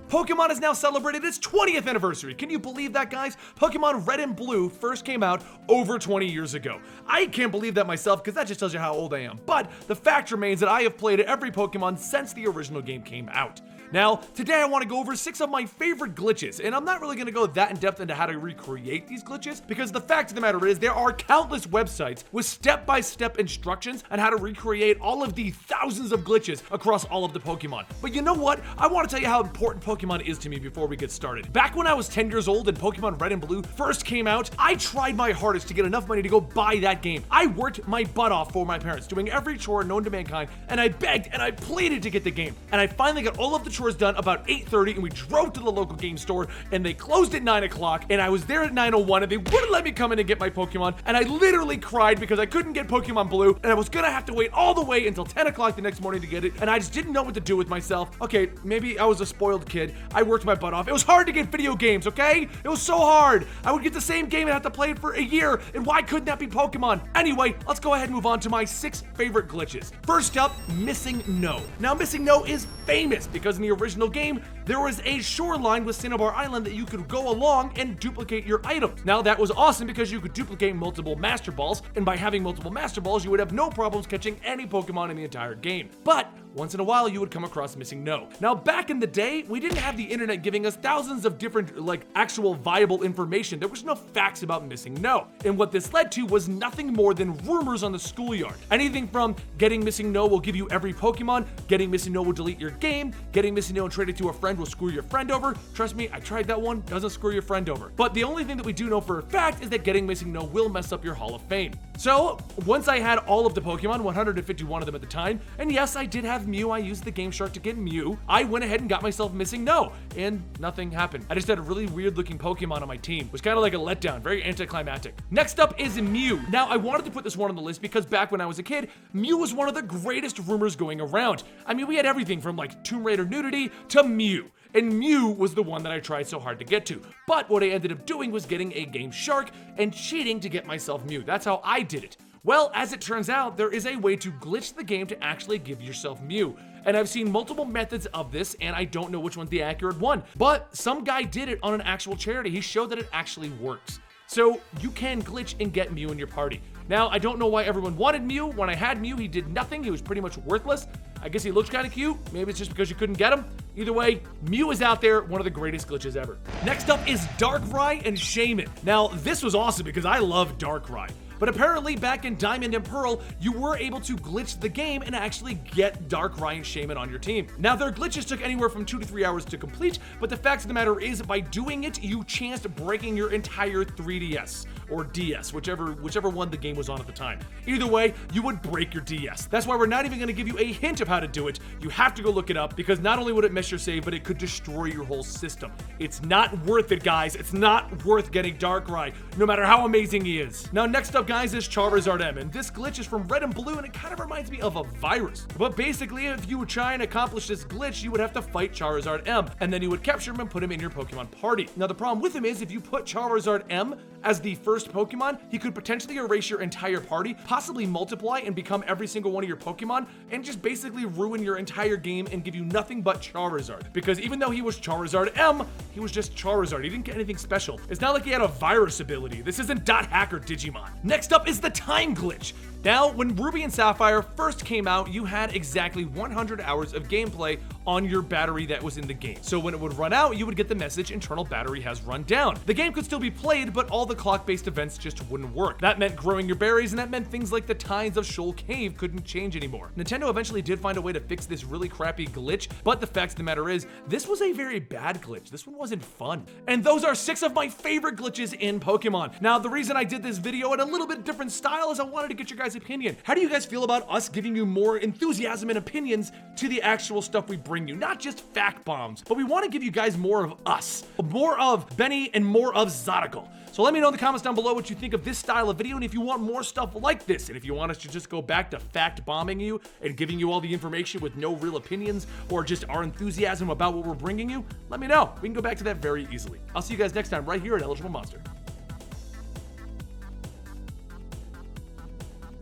Pokemon has now celebrated its 20th anniversary. Can you believe that, guys? Pokemon Red and Blue first came out over 20 years ago. I can't believe that myself because that just tells you how old I am. But the fact remains that I have played every Pokemon since the original game came out. Now, today I want to go over 6 of my favorite glitches, and I'm not really going to go that in depth into how to recreate these glitches, because the fact of the matter is there are countless websites with step-by-step instructions on how to recreate all of the thousands of glitches across all of the Pokemon. But you know what? I want to tell you how important Pokemon is to me before we get started. Back when I was 10 years old and Pokemon Red and Blue first came out, I tried my hardest to get enough money to go buy that game. I worked my butt off for my parents, doing every chore known to mankind, and I begged and I pleaded to get the game. And I finally got all of the chores done about 8:30, and we drove to the local game store, and they closed at 9 o'clock, and I was there at 9:01, and they wouldn't let me come in and get my Pokemon, and I literally cried because I couldn't get Pokemon Blue, and I was gonna have to wait all the way until 10 o'clock the next morning to get it, and I just didn't know what to do with myself. Okay, maybe I was a spoiled kid. I worked my butt off. It was hard to get video games, okay? It was so hard. I would get the same game and have to play it for a year, and why couldn't that be Pokemon? Anyway, let's go ahead and move on to my 6 favorite glitches. First up, Missing No. Now, Missing No is famous because in the original game, there was a shoreline with Cinnabar Island that you could go along and duplicate your items. Now, that was awesome because you could duplicate multiple Master Balls, and by having multiple Master Balls, you would have no problems catching any Pokemon in the entire game. But once in a while, you would come across Missing No. Now, back in the day, we didn't have the internet giving us thousands of different, actual viable information. There was no facts about Missing No. And what this led to was nothing more than rumors on the schoolyard. Anything from getting Missing No will give you every Pokemon, getting Missing No will delete your game, getting Missing No and trade it to a friend will screw your friend over. Trust me, I tried that one, doesn't screw your friend over. But the only thing that we do know for a fact is that getting Missing No will mess up your Hall of Fame. So, once I had all of the Pokemon, 151 of them at the time, and yes, I did have Mew, I used the Game Shark to get Mew, I went ahead and got myself Missing No, and nothing happened. I just had a really weird looking Pokemon on my team. It was kind of like a letdown, very anticlimactic. Next up is Mew. Now, I wanted to put this one on the list because back when I was a kid, Mew was one of the greatest rumors going around. I mean, we had everything from Tomb Raider nudity to Mew. And Mew was the one that I tried so hard to get to. But what I ended up doing was getting a Game Shark and cheating to get myself Mew. That's how I did it. Well, as it turns out, there is a way to glitch the game to actually give yourself Mew. And I've seen multiple methods of this, and I don't know which one's the accurate one. But some guy did it on an actual charity. He showed that it actually works. So you can glitch and get Mew in your party. Now, I don't know why everyone wanted Mew. When I had Mew, he did nothing. He was pretty much worthless. I guess he looks kind of cute. Maybe it's just because you couldn't get him. Either way, Mew is out there, one of the greatest glitches ever. Next up is Darkrai and Shaymin. Now, this was awesome because I love Darkrai. But apparently back in Diamond and Pearl, you were able to glitch the game and actually get Darkrai and Shaymin on your team. Now, their glitches took anywhere from 2 to 3 hours to complete, but the fact of the matter is, by doing it, you chanced breaking your entire 3DS or DS, whichever one the game was on at the time. Either way, you would break your DS. That's why we're not even gonna give you a hint of how to do it. You have to go look it up because not only would it mess your save, but it could destroy your whole system. It's not worth it, guys. It's not worth getting Darkrai, no matter how amazing he is. Now, next up, guys, is Charizard M, and this glitch is from Red and Blue, and it kind of reminds me of a virus. But basically, if you would try and accomplish this glitch, you would have to fight Charizard M, and then you would capture him and put him in your Pokemon party. Now, the problem with him is if you put Charizard M as the first Pokemon, he could potentially erase your entire party, possibly multiply and become every single one of your Pokemon, and just basically ruin your entire game and give you nothing but Charizard. Because even though he was Charizard M, he was just Charizard. He didn't get anything special. It's not like he had a virus ability. This isn't .hacker Digimon. Next up is the time glitch. Now, when Ruby and Sapphire first came out, you had exactly 100 hours of gameplay on your battery that was in the game. So when it would run out, you would get the message, internal battery has run down. The game could still be played, but all the clock-based events just wouldn't work. That meant growing your berries, and that meant things like the Tides of Shoal Cave couldn't change anymore. Nintendo eventually did find a way to fix this really crappy glitch, but the fact of the matter is, this was a very bad glitch. This one wasn't fun. And those are 6 of my favorite glitches in Pokemon. Now, the reason I did this video in a little bit different style is I wanted to get your guys' opinion. How do you guys feel about us giving you more enthusiasm and opinions to the actual stuff we bring you? Not just fact bombs, but we want to give you guys more of us, more of Benny and more of Zodical. So let me know in the comments down below what you think of this style of video and if you want more stuff like this. And if you want us to just go back to fact bombing you and giving you all the information with no real opinions or just our enthusiasm about what we're bringing you, let me know. We can go back to that very easily. I'll see you guys next time right here at Eligible Monster.